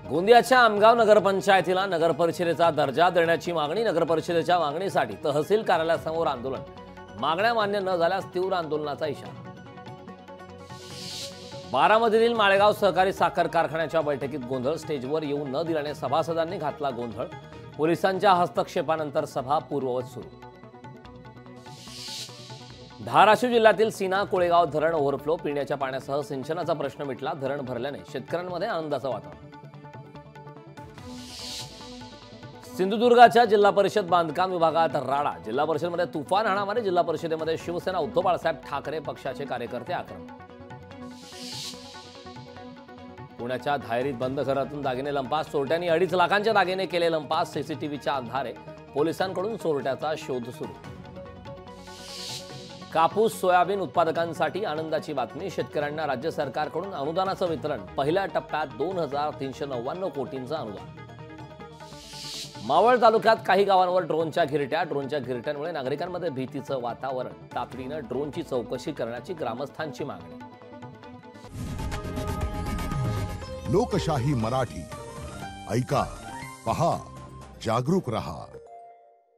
गोंदियाच्या आमगाव नगरपंचायतीला नगरपरिषदेचा दर्जा देण्याची मागणी, नगरपरिषदेच्या मागणीसाठी तहसील कार्यालयासमोर आंदोलन, मागण्या मान्य न झाल्यास तीव्र आंदोलनाचा इशारा। बारामतीतील माळेगाव सहकारी साखर कारखान्याच्या बैठकीत गोंधळ, स्टेजवर येऊ न दिल्याने सभासदांनी घातला गोंधळ, पोलिसांच्या हस्तक्षेपानंतर सभा पूर्ववत सुरू। धाराशिव जिल्ह्यातील सीना कोळेगाव धरण ओव्हरफ्लो, पिण्याच्या पाण्यासह सिंचनाचा प्रश्न मिटला, धरण भरल्याने शेतकऱ्यांमध्ये आनंदाचं वातावरण। सिंधुदुर्गाच्या जिल्हा परिषद बांधकाम विभागात राडा, जिल्हा परिषदेमध्ये तुफान हाणामारी, जिल्हा परिषदेमध्ये शिवसेना उद्धव बाळासाहेब ठाकरे पक्षाचे कार्यकर्ते आक्रमक। पुण्याच्या धायरीत बंद घरातून दागिने लंपास, चोरट्यांनी 2.5 लाखांचे दागिने केले लंपास, सीसीटीव्हीच्या आधारे पोलिसांकडून चोरट्याचा शोध सुरू। कापूस सोयाबीन उत्पादकांसाठी आनंदाची बातमी, शेतकऱ्यांना राज्य सरकारकडून अनुदानाचं वितरण, पहिल्या टप्प्यात 2,399 कोटींचं अनुदान। मावळ तालुक्यात काही गावांवर ड्रोनच्या घिरट्यांमुळे नागरिकांमध्ये भीतीचं वातावरण, तातडीनं ड्रोनची चौकशी करण्याची ग्रामस्थांची मागणी। लोकशाही मराठी ऐका, पहा, जागरूक रहा।